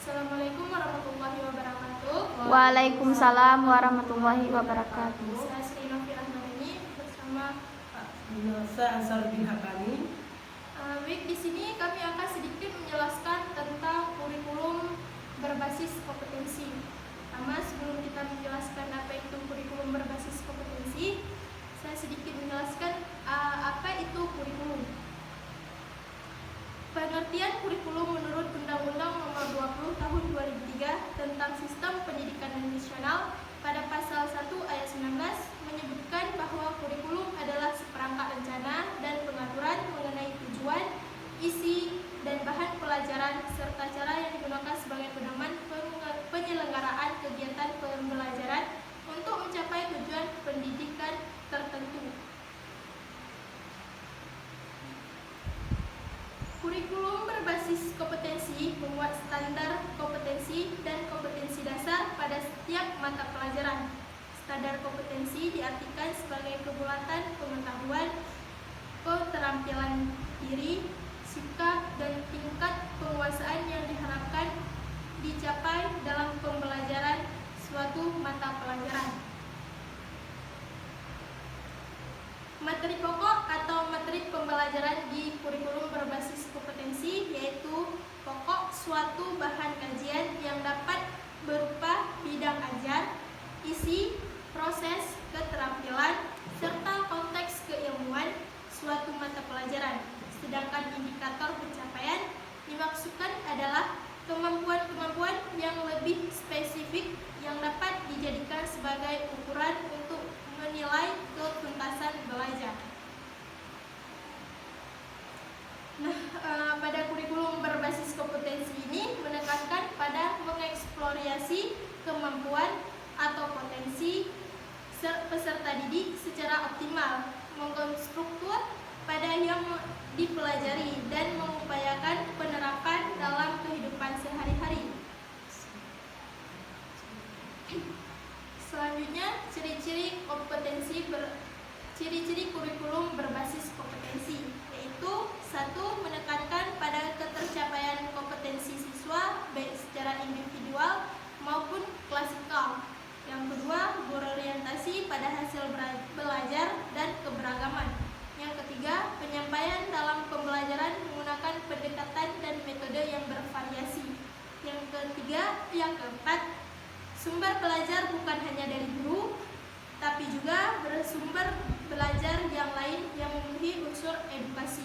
Assalamualaikum warahmatullahi wabarakatuh. Waalaikumsalam warahmatullahi wabarakatuh. Saya Sri Novi Rahmani bersama Saya Ansarudin Hakani. Baik, di sini kami akan sedikit menjelaskan tentang kurikulum berbasis kompetensi. Pertama, sebelum kita menjelaskan apa itu kurikulum berbasis kompetensi, saya sedikit menjelaskan apa itu kurikulum. Pengertian kurikulum menurut Undang-Undang Nomor 20 Tahun 2003 tentang Sistem Pendidikan Nasional pada pasal 1 ayat 19 menyebutkan bahwa kurikulum adalah seperangkat rencana dan pengaturan mengenai tujuan, isi, dan bahan pelajaran serta cara yang digunakan sebagai pedoman penyelenggaraan kegiatan pembelajaran untuk mencapai tujuan pendidikan tertentu. Kurikulum berbasis kompetensi memuat standar kompetensi dan kompetensi dasar pada setiap mata pelajaran. Standar kompetensi diartikan sebagai kebulatan pengetahuan, keterampilan diri, sikap, dan tingkat penguasaan yang diharapkan dicapai dalam pembelajaran suatu mata pelajaran. Materi pokok atau materi pembelajaran di kurikulum berbasis kompetensi yaitu pokok suatu bahan kajian yang dapat berupa bidang ajar, isi, proses, keterampilan, serta konteks keilmuan suatu mata pelajaran. Sedangkan indikator pencapaian dimaksudkan adalah kemampuan-kemampuan yang lebih spesifik yang dapat dijadikan sebagai ukuran untuk menilai ketuntasan belajar. Pada kurikulum berbasis kompetensi ini menekankan pada mengeksplorasi kemampuan atau potensi peserta didik secara optimal, mengkonstruktur pada yang dipelajari dan mengupayakan penerapan dalam kehidupan sehari-hari. Selanjutnya, ciri-ciri kurikulum berbasis kompetensi, yaitu 1. Menekankan pada ketercapaian kompetensi siswa baik secara individual maupun klasikal. Yang kedua, berorientasi pada hasil belajar dan keberagaman. Yang ketiga, penyampaian dalam pembelajaran menggunakan pendekatan dan metode yang bervariasi. Yang keempat, sumber belajar bukan hanya dari guru, tapi juga bersumber belajar yang lain yang memenuhi unsur edukasi.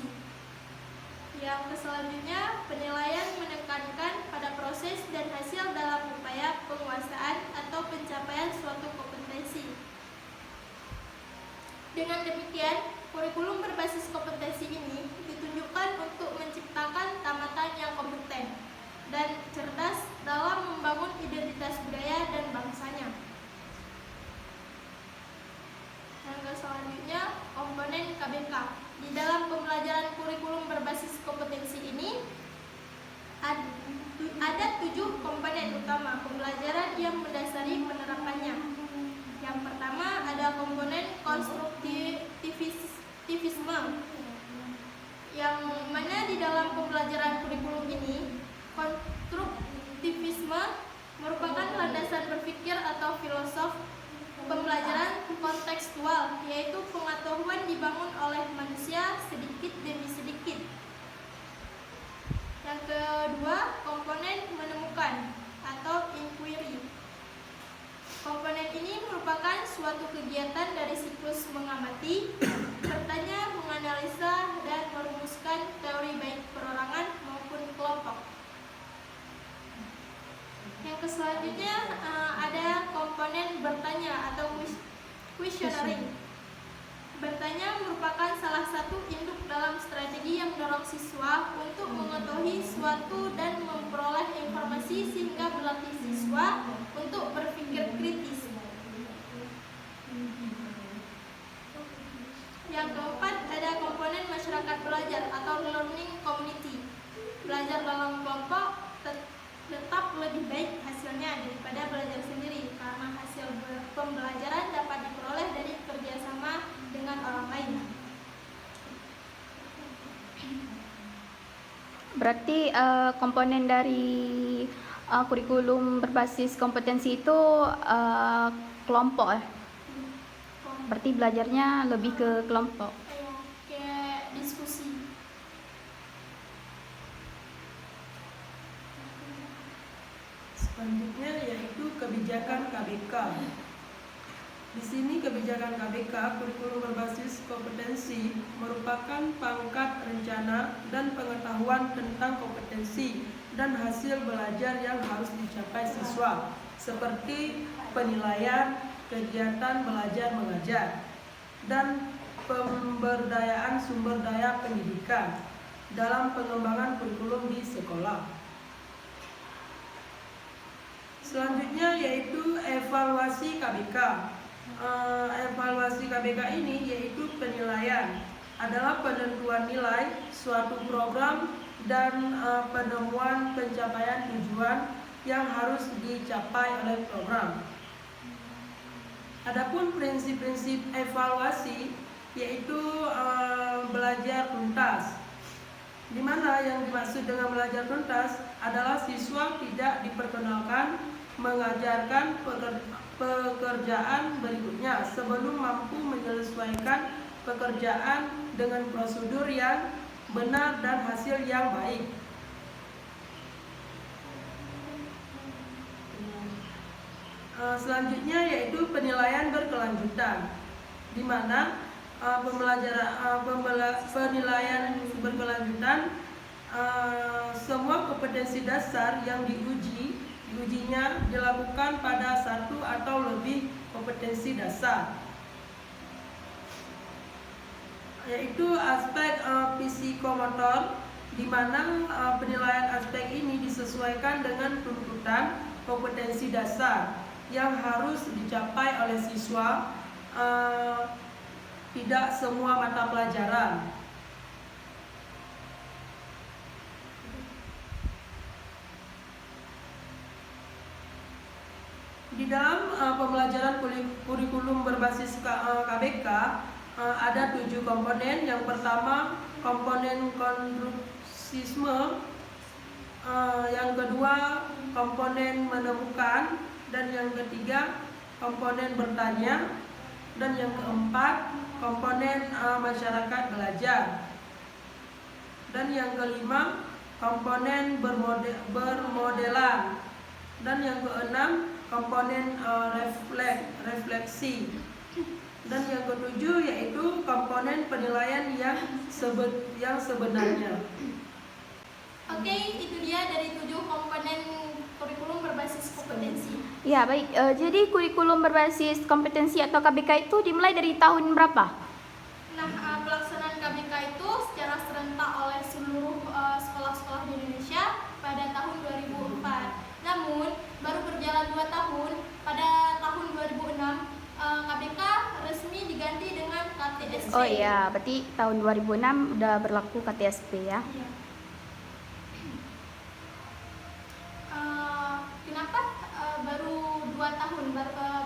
Yang selanjutnya, penilaian menekankan pada proses dan hasil dalam upaya penguasaan atau pencapaian suatu kompetensi. Dengan demikian, kurikulum berbasis kompetensi ini ditunjukkan untuk menciptakan tamatan yang kompeten dan cerdas dalam membangun identitas budaya dan bangsanya. Yang selanjutnya, komponen KBK. Di dalam pembelajaran kurikulum berbasis kompetensi ini ada 7 komponen utama pembelajaran yang mendasari penerapannya. Yang pertama ada komponen konstruktivisme, yang mana di dalam pembelajaran kurikulum ini konstruktivisme merupakan landasan berpikir atau filosof pembelajaran kontekstual, yaitu pengetahuan dibangun oleh manusia sedikit demi sedikit. Yang kedua, komponen menemukan atau inquiry. Komponen ini merupakan suatu kegiatan dari siklus mengamati, bertanya, menganalisa, dan merumuskan teori baik perorangan maupun kelompok. Yang selanjutnya ada komponen bertanya atau questioning. Bertanya merupakan salah satu induk dalam strategi yang mendorong siswa untuk mengetahui suatu dan memperoleh informasi sehingga berlatih siswa untuk berpikir kritis. Yang keempat ada komponen masyarakat belajar atau learning community. Belajar dalam kelompok tetap lebih baik hasilnya daripada belajar sendiri karena hasil pembelajaran dapat diperoleh dari kerjasama dengan orang lain. Berarti komponen dari Kurikulum berbasis kompetensi itu kelompok ya. Berarti belajarnya lebih ke kelompok. Kayak diskusi. Selanjutnya yaitu kebijakan KBK. Di sini kebijakan KBK, kurikulum berbasis kompetensi, merupakan pangkat rencana dan pengetahuan tentang kompetensi dan hasil belajar yang harus dicapai siswa, seperti penilaian, kegiatan belajar mengajar, dan pemberdayaan sumber daya pendidikan dalam pengembangan kurikulum di sekolah. Selanjutnya yaitu evaluasi KBK. Evaluasi KBK ini yaitu penilaian, adalah penentuan nilai suatu program dan penemuan pencapaian tujuan yang harus dicapai oleh program. Adapun prinsip-prinsip evaluasi yaitu belajar tuntas, di mana yang dimaksud dengan belajar tuntas adalah siswa tidak diperkenalkan mengajarkan pekerjaan berikutnya sebelum mampu menyelesaikan pekerjaan dengan prosedur yang benar dan hasil yang baik. Selanjutnya yaitu penilaian berkelanjutan, di mana penilaian berkelanjutan, semua kompetensi dasar yang diujinya dilakukan pada satu atau lebih kompetensi dasar, yaitu aspek psikomotor, di mana penilaian aspek ini disesuaikan dengan tuntutan kompetensi dasar yang harus dicapai oleh siswa, tidak semua mata pelajaran. Di dalam pembelajaran kurikulum berbasis KBK ada 7 komponen. Yang pertama komponen konstruksisme, yang kedua komponen menemukan, dan yang ketiga komponen bertanya, dan yang keempat komponen masyarakat belajar, dan yang kelima komponen bermodelan, dan yang keenam komponen refleksi, dan yang ketujuh yaitu komponen penilaian yang sebenarnya. Oke, itu dia dari 7 komponen kurikulum berbasis kompetensi. Ya, baik. Jadi kurikulum berbasis kompetensi atau KBK itu dimulai dari tahun berapa? Nah, pelaksanaan KBK itu secara serentak oleh seluruh sekolah-sekolah di Indonesia pada tahun 2004. Namun, baru berjalan 2 tahun, pada tahun 2006 KBK resmi diganti dengan KTSP. Oh iya, berarti tahun 2006 udah berlaku KTSP ya. Iya. Kenapa baru 2 tahun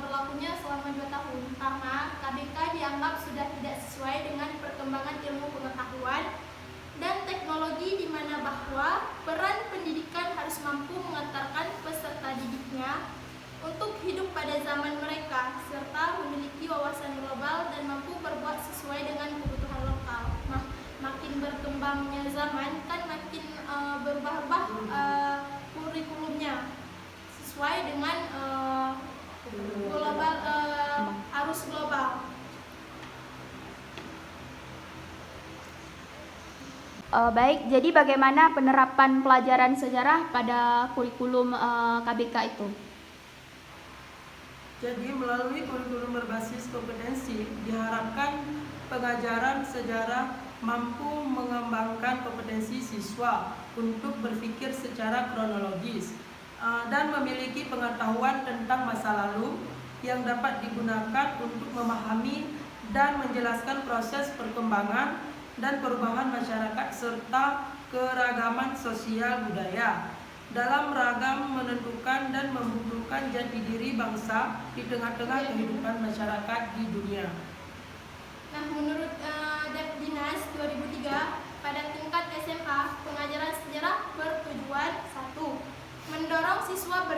berlakunya selama 2 tahun? Karena KBK dianggap sudah tidak sesuai dengan perkembangan ilmu pengetahuan dan teknologi, di mana bahwa peran pendidikan harus mampu mengantarkan peserta didiknya untuk hidup pada zaman mereka, serta memiliki wawasan global dan mampu berbuat sesuai dengan kebutuhan lokal. Nah, makin berkembangnya zaman kan makin berubah-ubah kurikulumnya sesuai dengan global, arus global. Baik, jadi bagaimana penerapan pelajaran sejarah pada kurikulum KBK itu? Jadi melalui kurikulum berbasis kompetensi diharapkan pengajaran sejarah mampu mengembangkan kompetensi siswa untuk berpikir secara kronologis dan memiliki pengetahuan tentang masa lalu yang dapat digunakan untuk memahami dan menjelaskan proses perkembangan dan perubahan masyarakat serta keragaman sosial budaya dalam ragam menentukan dan membentukkan jati diri bangsa di tengah-tengah kehidupan masyarakat di dunia. Nah, menurut Depdinas 2003, pada tingkat SMA, pengajaran sejarah bertujuan 1. Mendorong siswa siswa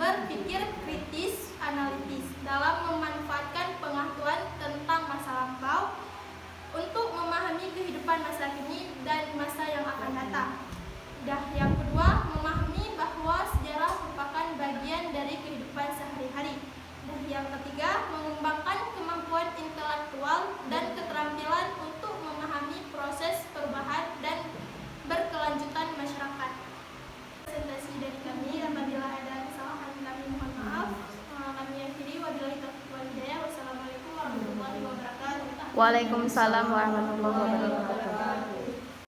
berpikir kritis, analitis dalam memanfaatkan pengetahuan tentang masa lampau untuk memahami kehidupan masa kini dan masa yang akan datang. Yang kedua, memahami bahwa sejarah merupakan bagian dari kehidupan sehari-hari. Dan yang ketiga, mengembangkan kemampuan intelektual dan keterampilan untuk memahami proses perubahan dan berkelanjutan masyarakat. Presentasi dari kami, apabila ada kesalahan kami mohon maaf. Kami akhiri, wabillahi taufiq wal hidayah. Wassalamualaikum warahmatullahi wabarakatuh. Waalaikumsalam warahmatullahi wabarakatuh.